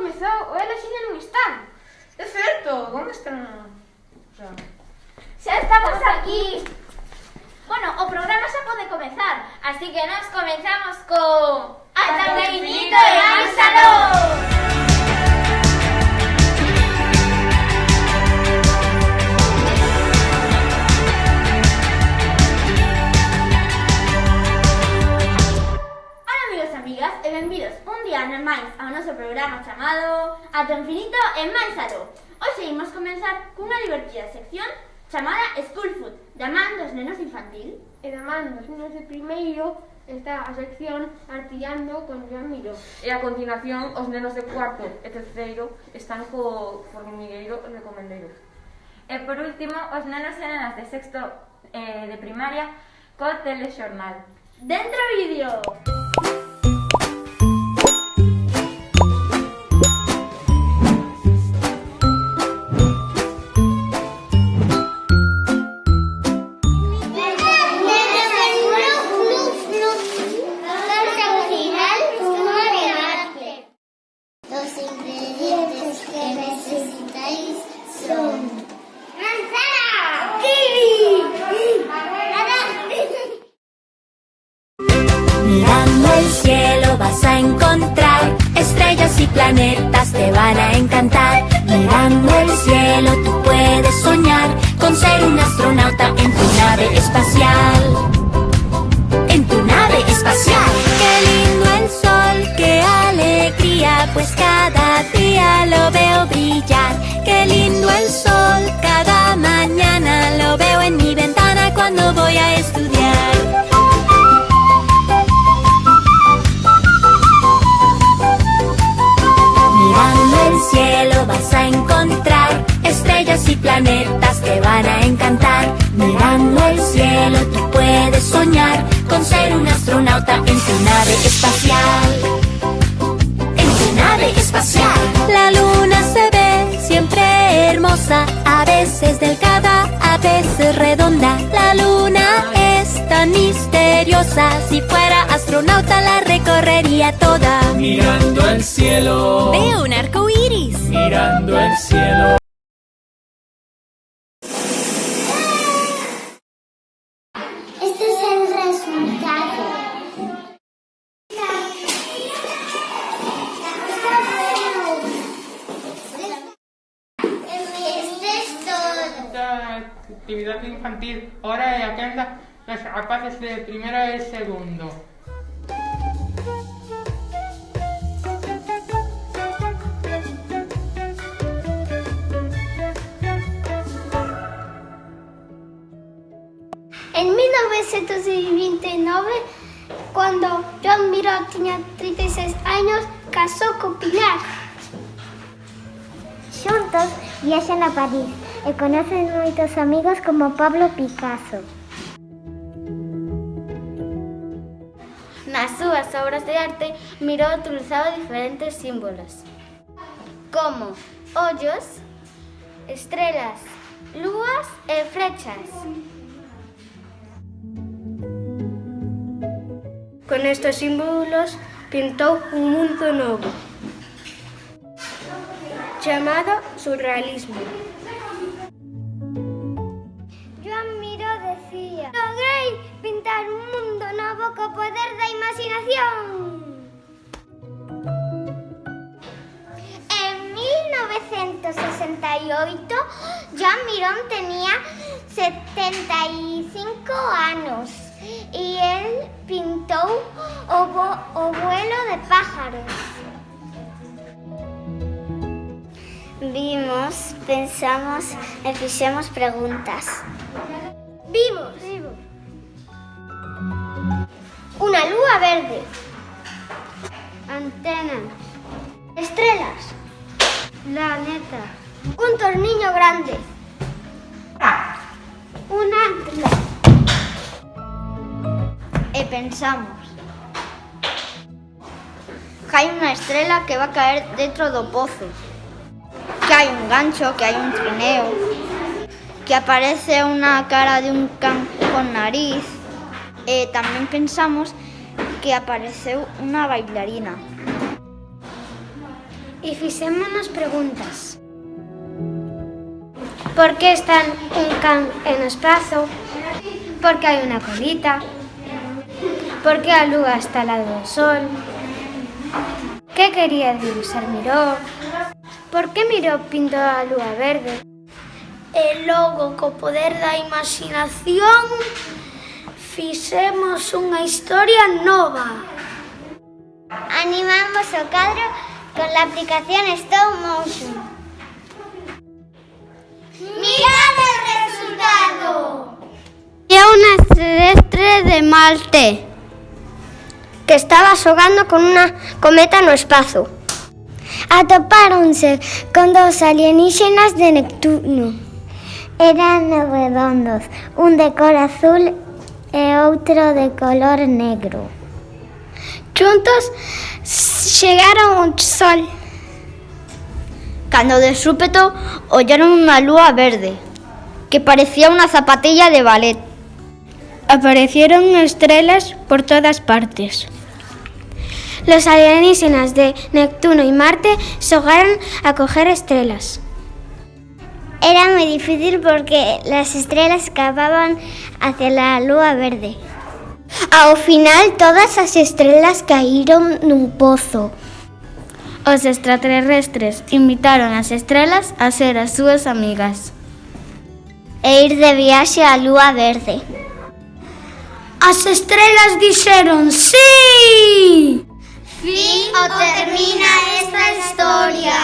comezou o elo axiña non están. É certo, onde están? Xa estamos aquí. Bueno, o programa xa pode comezar, así que nos comenzamos con Ata o infinito e máis aló. Amigas e benvidos un día máis ao noso programa chamado Ata o infinito e máis aló. Hoxe imos comenzar cunha divertida sección chamada School Food, da man dos nenos infantil. E da man dos nenos de primeiro está a sección Artillando con Joan Miró. E a continuación, os nenos de cuarto e terceiro están co formigueiro recomendeiro. E por último, os nenos e nenas de sexto de primaria co telexornal. Dentro vídeo! Mirando el cielo vas a encontrar estrellas y planetas, te van a encantar. Mirando el cielo tú puedes soñar con ser un astronauta en tu nave espacial. En tu nave espacial. Qué lindo el sol, qué alegría, pues cada día lo veo brillar. Qué lindo el sol, cada mañana lo veo en mi ventana cuando voy a estudiar. Mirando el cielo vas a encontrar estrellas y planetas, te van a encantar. Mirando el cielo tú puedes soñar con ser un astronauta en tu nave espacial. En tu nave espacial. La luna se ve siempre hermosa, a veces delgada, a veces redonda. La luna es tan misteriosa, si fuera astronauta la recorrería toda. Mirando el cielo, Veo un arco iris. mirando el cielo. Este es el resultado. Este es todo. Esta actividad infantil, hora de atenda los rapaces de primero e segundo. En 1929, cuando Joan Miró tenía 36 años, casó con Pilar. Xuntos viaxan a París e conocen moitos amigos como Pablo Picasso. Nas súas obras de arte, Miró utilizaba diferentes símbolos, como ollos, estrelas, lúas e flechas. Con estos símbolos pintou un mundo novo, chamado surrealismo. Joan Miró decía: logrei pintar un mundo novo co poder da imaginación. En 1968, Joan Miró tenía 75 anos e él pintou o vuelo de pájaros. Vimos, pensamos e fixemos preguntas. Vimos una lúa verde, antena, estrelas, planeta, un tornillo grande, un atlas. E pensamos que hai unha estrela que va a caer dentro do pozo, que hai un gancho, que hai un trineo, que aparece unha cara de un can con nariz. E tamén pensamos que apareceu unha bailarina. e fixémonos preguntas. Por que está un can en espazo? Por que hai unha colita? Por que a lúa está ao lado do sol? Que quería dibuixar Miró? Por que Miró pintou a lúa verde? E logo, co poder da imaginación, fixemos unha historia nova. Animamos o cadro con la aplicación Stop Motion. ¡Mirad el resultado! É un extraterrestre de Marte que estaba xogando con unha cometa no espazo. Atopáronse con dos alienígenas de Neptuno. Eran redondos, un de cor azul e outro de color negro. Juntos chegaron ao sol. Cando de súpeto ollaron unha lúa verde que parecía unha zapatilla de ballet. Aparecieron estrelas por todas partes. Los alienígenas de Neptuno y Marte xogaron a coger estrellas. Era moi difícil porque las estrellas escapaban hacia la lúa verde. Ao final, todas as estrelas caíron nun pozo. Os extraterrestres invitaron as estrelas a ser as súas amigas E ir de viaxe á lúa verde. As estrelas dixeron sí! Fin o termina esta historia.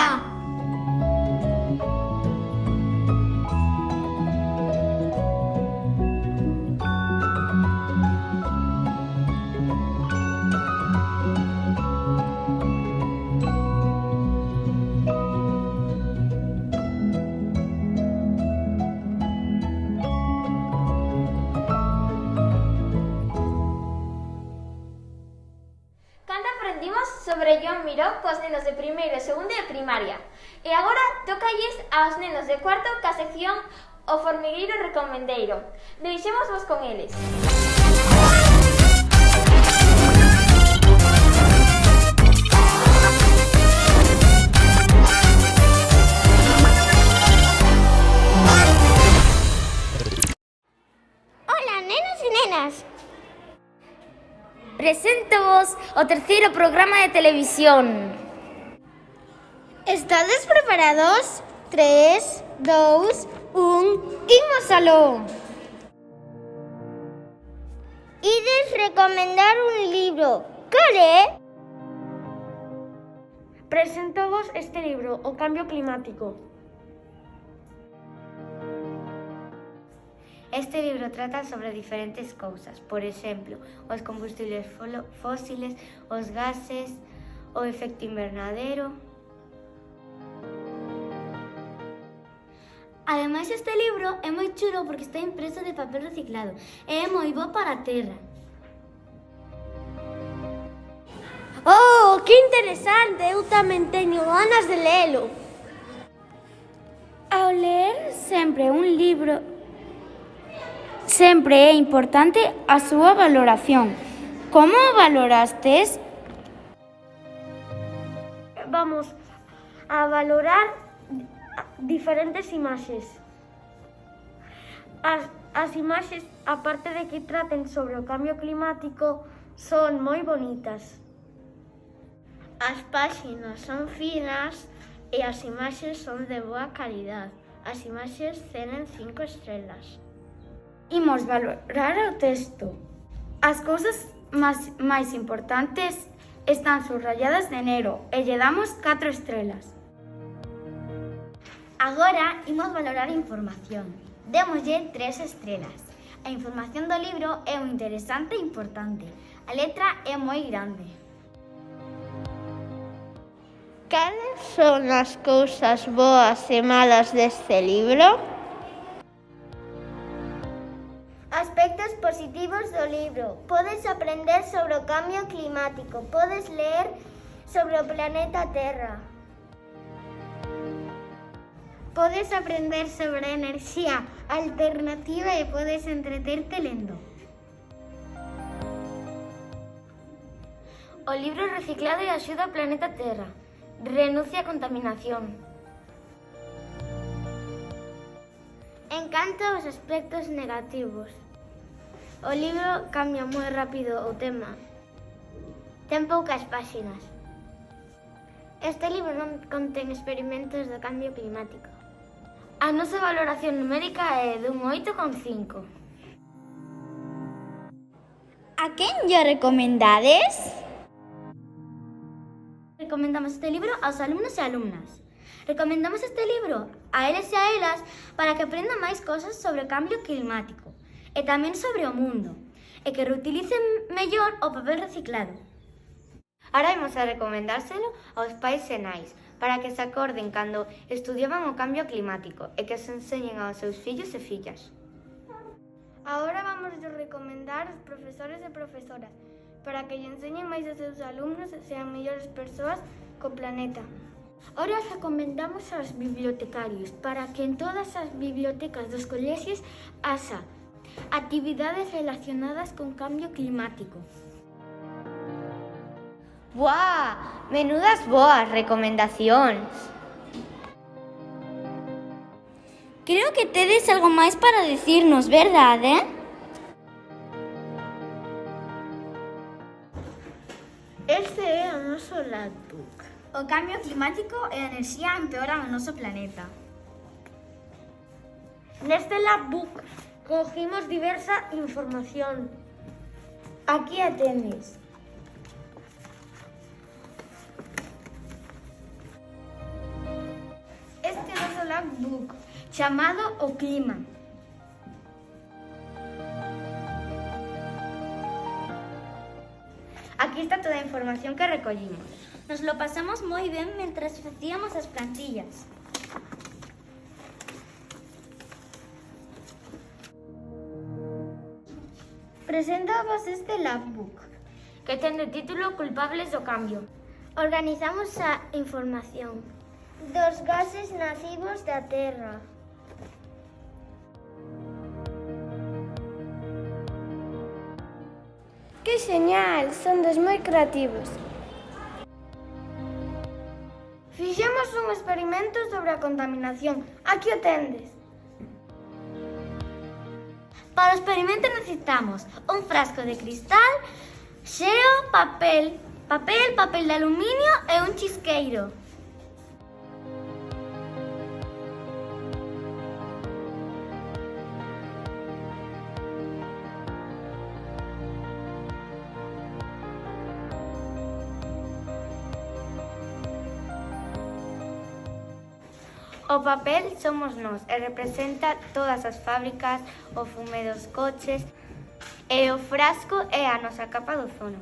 Sobre Joan Miró cos nenos de primeiro e segundo de primaria. E agora tocalles aos nenos de cuarto ca sección O Formigueiro Recomendeiro. Deixémosvos con eles. Hola, nenos e nenas. Preséntovos o terceiro programa de televisión. Estades preparados? 3, 2, 1, imos aló! Ides recomendar un libro. Cal é? Preséntovos este libro, O Cambio Climático. Este libro trata sobre diferentes cousas, por exemplo, os combustibles fósiles, os gases, o efecto invernadero. Ademais, este libro é moi chulo porque está impreso de papel reciclado e é moi bo para a terra. Oh, que interesante! Eu tamén teño ganas de lelo. Ao ler sempre un libro, sempre é importante a súa valoración. Como o valorastes? Vamos a valorar diferentes imaxes. As imaxes, aparte de que traten sobre o cambio climático, son moi bonitas. As páxinas son finas e as imaxes son de boa calidad. As imaxes tenen 5 estrelas. Imos valorar o texto. As cousas máis importantes están subrayadas de negro e lle damos 4 estrelas. Agora imos valorar a información. Démoslle 3 estrelas. A información do libro é moi interesante e importante. A letra é moi grande. Cales son as cousas boas e malas deste libro? Aspectos positivos do libro. Podes aprender sobre o cambio climático. Podes ler sobre o planeta Terra. Podes aprender sobre a enerxía alternativa e podes entreterte lendo. O libro reciclado e axuda ao planeta Terra. Renuncia a contaminación. Encanta os aspectos negativos. O libro cambia moi rápido o tema. Ten poucas páxinas. Este libro non contén experimentos do cambio climático. A nosa valoración numérica é dun 8,5. A quen lle recomendades? Recomendamos este libro aos alumnos e alumnas. Recomendamos este libro a eles e a elas para que aprendan máis cosas sobre o cambio climático e tamén sobre o mundo e que reutilicen mellor o papel reciclado. Ahora imos a recomendárselo aos pais e nais para que se acorden cando estudiaban o cambio climático e que se enseñen aos seus fillos e fillas. Agora vamos a recomendar aos profesores e profesoras para que lle enseñen máis aos seus alumnos e sean mellores persoas co planeta. Ora recomendamos aos bibliotecarios para que en todas as bibliotecas dos colexios haxa actividades relacionadas con cambio climático. ¡Buah! Menudas boas recomendacións! Creo que tedes algo máis para dicirnos, verdade? Este é o noso logbook. O cambio climático e a enerxía empeoran o noso planeta. Neste logbook cogimos diversa información. Aquí a tenes. Este é o noso logbook chamado O Clima. Aquí está toda a información que recollimos. Nos lo pasamos moi ben mentras facíamos as plantillas. Presentamos este logbook, que ten de título Culpables do Cambio. Organizamos a información dos gases nocivos da Terra. Que genial, son dos moi creativos. Fixemos un experimento sobre a contaminación. Aquí o tendes. Para o experimento necesitamos un frasco de cristal, xeo, papel de aluminio e un chisqueiro. O papel somos nós e representa todas as fábricas, o fume dos coches e o frasco é a nosa capa de ozono.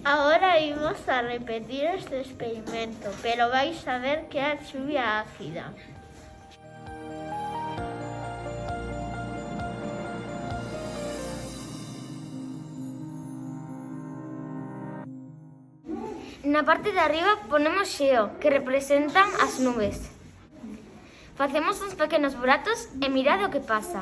Agora imos a repetir este experimento, pero vais a ver que é a chuvia ácida. Na parte de arriba ponemos xeo, que representan as nubes. Facemos uns pequenos buratos e mirade o que pasa.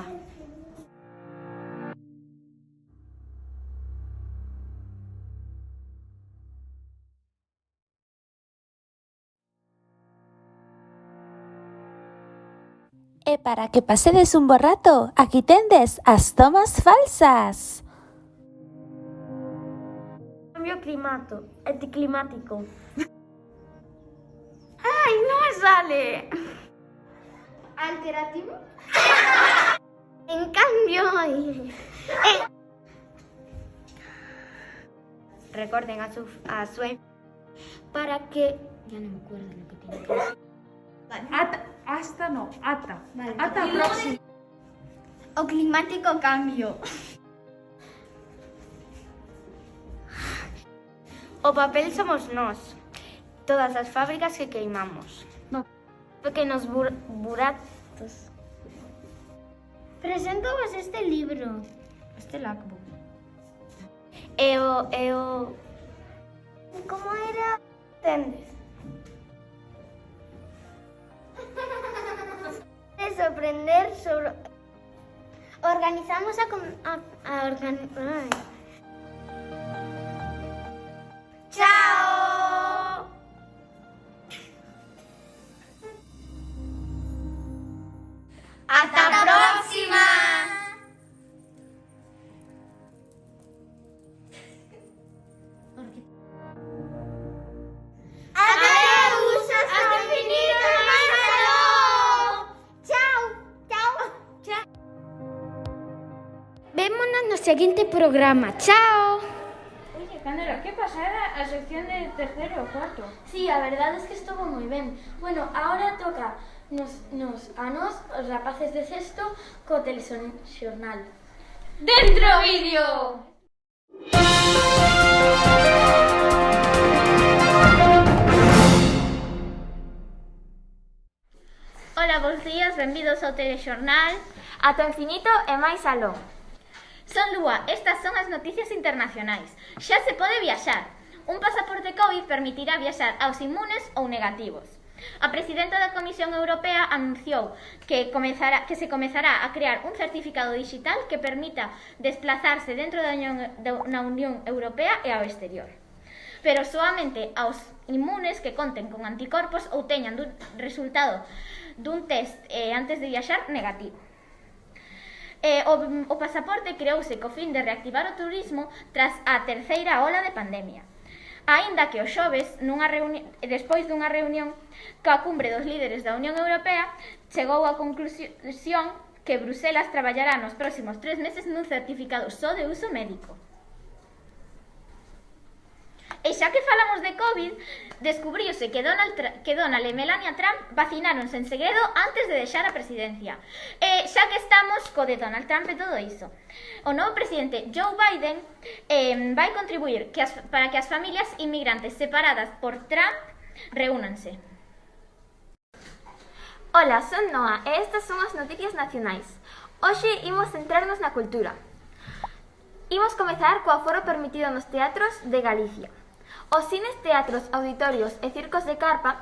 E para que pasedes un bo rato, aquí tendes as tomas falsas. Cambio climático. ¡Ay, no me sale! Alternativo? En cambio... Recorden a su para que... Ya no me acuerdo lo que tiene que decir. Ata. Vale. Ata próximo. O climático cambio. O papel somos nós, todas as fábricas que queimamos. No. Pequenos buratos. Presento-vos este libro. Este logbook. E o... Como era? Tendes. De sorprender sobre... Organizamos seguinte programa. Chao! Oye, Candela, que pasada a sección de tercero ou cuarto? Sí, a verdade é que estuvo moi ben. Bueno, agora toca a nos, os rapaces de sexto, co telexornal. ¡Dentro vídeo! Ola, bons días, benvidos ao telexornal. Ata o infinito e máis aló. Son Lúa, estas son as noticias internacionais. Xa se pode viaxar. Un pasaporte COVID permitirá viaxar aos inmunes ou negativos. A presidenta da Comisión Europea anunciou que se comezará a crear un certificado digital que permita desplazarse dentro da Unión Europea e ao exterior, pero soamente aos inmunes que conten con anticorpos ou teñan resultado dun test antes de viaxar negativo. O pasaporte creouse co fin de reactivar o turismo tras a terceira ola de pandemia. Aínda que o xoves, despois dunha reunión coa cumbre dos líderes da Unión Europea, chegou á conclusión que Bruselas traballará nos próximos 3 meses nun certificado só de uso médico. E xa que falamos de COVID, descubriuse que Donald e Melania Trump vacináronse en segredo antes de deixar a presidencia. E xa que estamos co de Donald Trump e todo iso, o novo presidente Joe Biden vai contribuir para que as familias inmigrantes separadas por Trump reúnanse. Ola, son Noa e estas son as noticias nacionais. Hoxe imos centrarnos na cultura. Imos comezar co aforo permitido nos teatros de Galicia. Os cines, teatros, auditorios e circos de carpa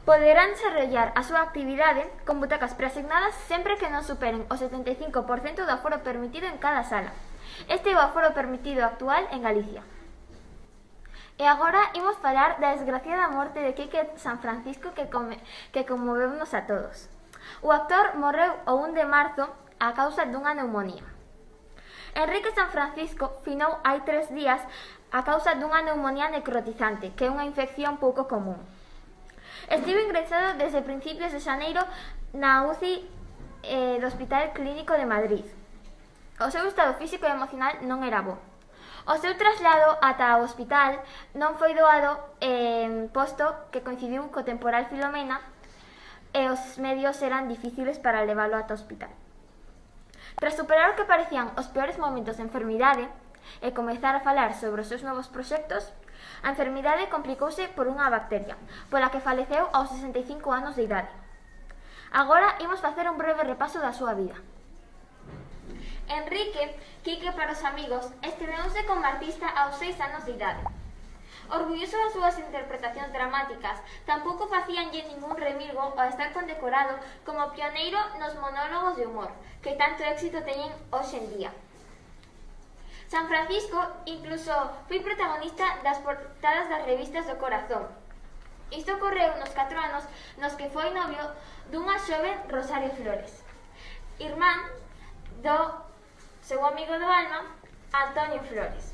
poderán desarrollar a súa actividade con butacas preasignadas sempre que non superen o 75% do aforo permitido en cada sala. Este é o aforo permitido actual en Galicia. E agora imos falar da desgraciada morte de Quique San Francisco que conmoveunos a todos. O actor morreu o 1 de marzo a causa dunha neumonía. Enrique San Francisco finou hai 3 días a causa dunha neumonía necrotizante, que é unha infección pouco común. Estivo ingresado desde principios de xaneiro na UCI do Hospital Clínico de Madrid. O seu estado físico e emocional non era bo. O seu traslado ata o hospital non foi doado posto que coincidiu co temporal Filomena e os medios eran difíciles para leválo ata o hospital. Tras superar o que parecían os peores momentos de enfermidade e comezar a falar sobre os seus novos proxectos, a enfermidade complicouse por unha bacteria, pola que faleceu aos 65 anos de idade. Agora imos facer un breve repaso da súa vida. Enrique, Quique para os amigos, estreouse como artista aos 6 anos de idade. Orgulloso das súas interpretacións dramáticas, tampouco facíanlle ningún remilgo ao estar condecorado como pioneiro nos monólogos de humor, que tanto éxito teñen hoxe en día. San Francisco incluso foi protagonista das portadas das revistas do Corazón. Isto ocorreu nos 4 anos nos que foi novio dunha xoven Rosario Flores, irmán do seu amigo do alma, Antonio Flores.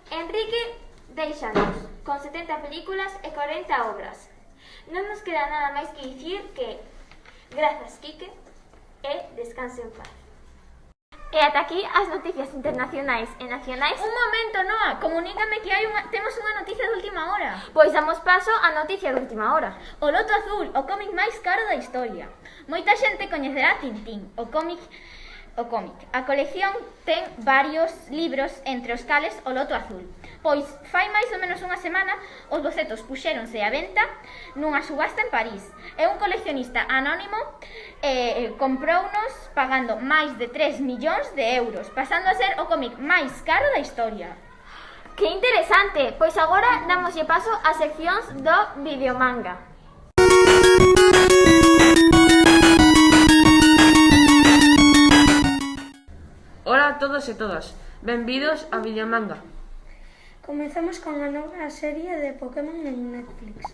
Enrique deixanos con 70 películas e 40 obras. Non nos queda nada máis que dicir que grazas, Quique, e descanse en paz. E ata aquí as noticias internacionais e nacionais. Un momento, Noa, comunícame que temos unha noticia de última hora. Pois damos paso á noticia de última hora. O Loto Azul, o cómic máis caro da historia. Moita xente coñecerá Tintín, o cómic. A colección ten varios libros, entre os cales o Loto Azul. Pois fai máis ou menos unha semana os bocetos puxéronse á venta nunha subasta en París. E un coleccionista anónimo comprounos pagando máis de 3 millóns de euros, pasando a ser o cómic máis caro da historia. Que interesante! Pois agora damoslle paso ás seccións do videomanga. Ola a todos e todas, benvidos a Videomanga. Comezamos con a nova serie de Pokémon en Netflix.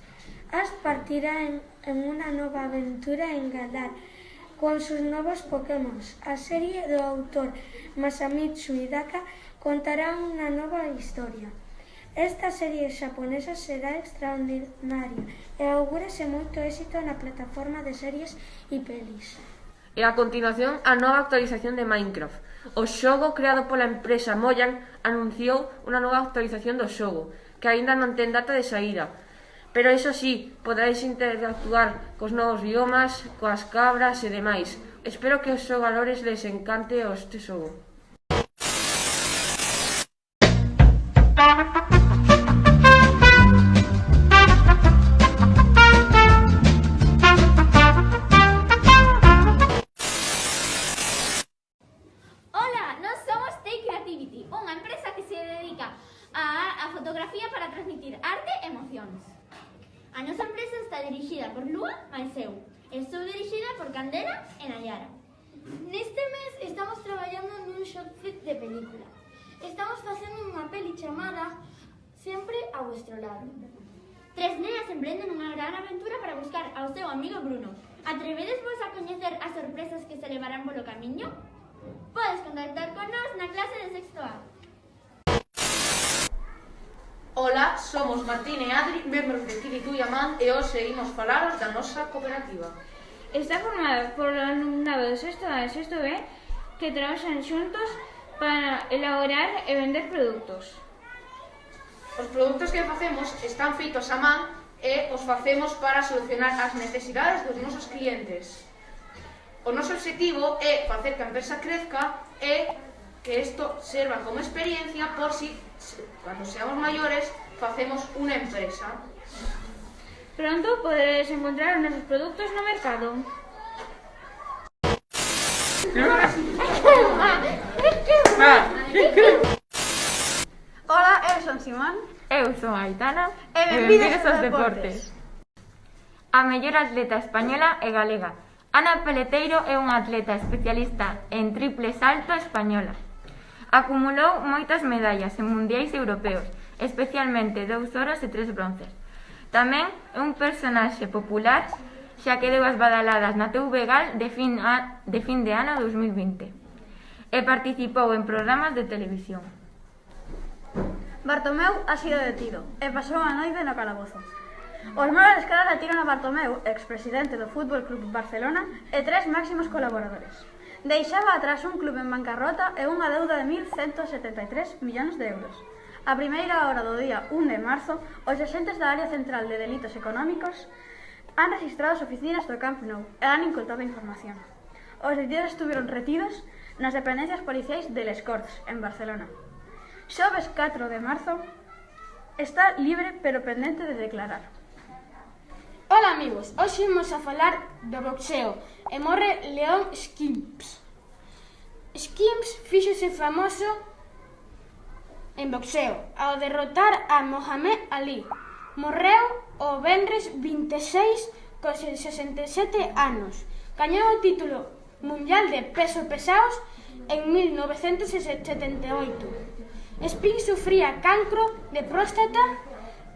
Ash partirá en unha nova aventura en Galar con sus novos Pokémon. A serie do autor Masamitsu Hidaka contará unha nova historia. Esta serie xaponesa será extraordinaria e augúrase moito éxito na plataforma de series e pelis. E a continuación a nova actualización de Minecraft. O xogo creado pola empresa Mojang anunciou unha nova actualización do xogo, que aínda non ten data de saída. Pero iso sí, poderéis interactuar cos novos biomas, coas cabras e demais. Espero que aos xogadores les encante este xogo. Unha empresa que se dedica a fotografía para transmitir arte e emocións. A nosa empresa está dirixida por Lua mais eu. Estou dirixida por Candela e Nayara. Neste mes estamos traballando nun short film de película. Estamos facendo unha peli chamada Sempre a vuestro lado. Tres nenas emprenden unha gran aventura para buscar ao seu amigo Bruno. Atrevedes vos a coñecer as sorpresas que se levarán polo camiño? Podes contactar con nós na clase de sexto A. Ola, somos Martín e Adri, membros de Kiritu e Amán, e hoxe imos falaros da nosa cooperativa. Está formada por alumnado de sexto A e sexto B que traballan xuntos para elaborar e vender produtos. Os produtos que facemos están feitos a man e os facemos para solucionar as necesidades dos nosos clientes. O noso objetivo é facer que a empresa crezca e que isto serva como experiencia por si, cando seamos maiores, facemos unha empresa. Pronto poderedes encontrar os nosos produtos no mercado. Ola, eu son Simón. Eu son Aitana. E benvidos aos deportes. A mellor atleta española e galega. Ana Peleteiro é unha atleta especialista en triple salto española. Acumulou moitas medallas en mundiais europeos, especialmente 2 oros e 3 bronces. Tamén é un personaxe popular, xa que deu as badaladas na TV Gal de fin de ano 2020 e participou en programas de televisión. Bartomeu ha sido detido e pasou a noite no calabozo. Os maiores caras detiron a Bartomeu, expresidente do Fútbol Club Barcelona, e 3 máximos colaboradores. Deixaba atrás un club en bancarrota e unha deuda de 1.173 millóns de euros. A primeira hora do día 1 de marzo, os axentes da Área Central de Delitos Económicos han registrado as oficinas do Camp Nou e han incultado información. Os detidos estuveron retidos nas dependencias policiais de Les Corts, en Barcelona. Xoves 4 de marzo, está libre pero pendente de declarar. Ola amigos, hoxe imos a falar do boxeo e morre Leon Spinks. Spinks fíxose famoso en boxeo ao derrotar a Mohamed Ali. Morreu o venres 26 con 67 anos. Gañou o título mundial de peso pesados en 1978. Spinks sufría cancro de próstata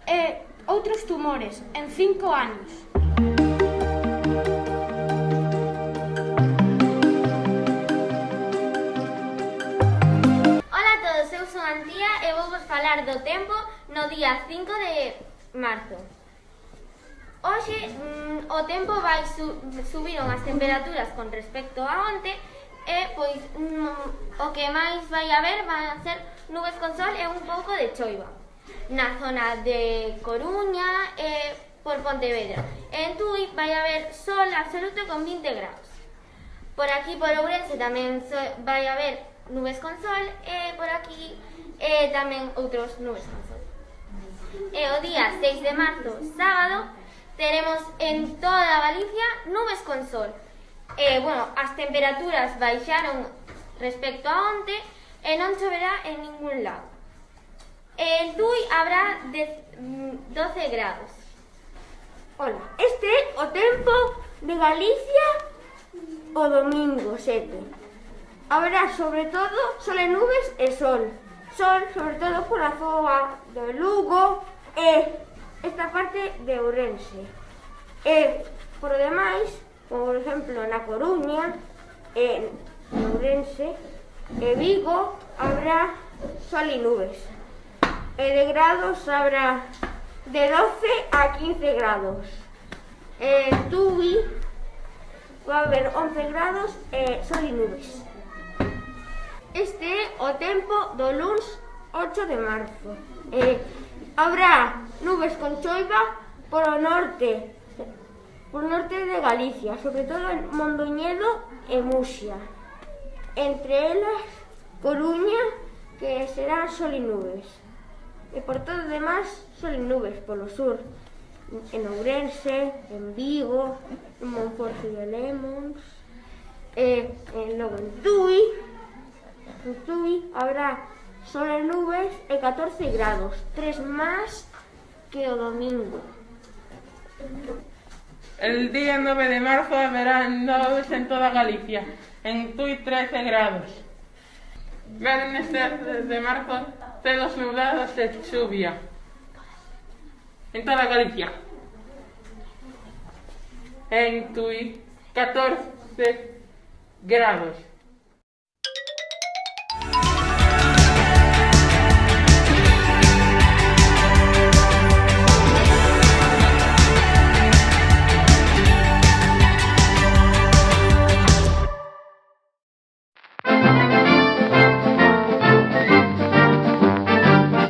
e outros tumores en 5 anos. Ola a todos, eu son Antía e vou vos falar do tempo no día 5 de marzo. Hoxe o tempo vai subiron as temperaturas con respecto a onte e pois o que máis vai haber van a ser nubes con sol e un pouco de choiva na zona de Coruña e por Pontevedra. En Tui vai haber sol absoluto con 20 grados. Por aquí, por Ourense, tamén vai haber nubes con sol e por aquí tamén outros nubes con sol. E o día 6 de marzo, sábado, teremos en toda Galicia nubes con sol. As temperaturas baixaron respecto a onte e non choverá en ningún lado. En Tui habrá 12 grados. Ola, este é o tempo de Galicia o domingo 7. Haberá sobre todo sol e nubes e sol. Sol sobre todo pola zona de Lugo e esta parte de Ourense. E por demais, como por exemplo na Coruña, en Ourense e Vigo habrá sol e nubes. E de grados habrá de 12 a 15 grados. En Tui va a haber 11 grados e sol e nubes. Este é o tempo do luns 8 de marzo. Habrá nubes con choiva polo norte de Galicia, sobre todo en Mondoñedo e Muxia. Entre elas, Coruña, que será sol e nubes. E por todo o demás, sol e nubes polo sur. En Ourense, en Vigo, en Monforte de Lemos, logo en Tui habrá sol e nubes e 14 grados, 3 máis que o domingo. El día 9 de marzo habrá nubes en toda Galicia, en Tui 13 grados. Viernes 13 de marzo, celos nublados e chuvia en toda Galicia. En Tui 14 grados.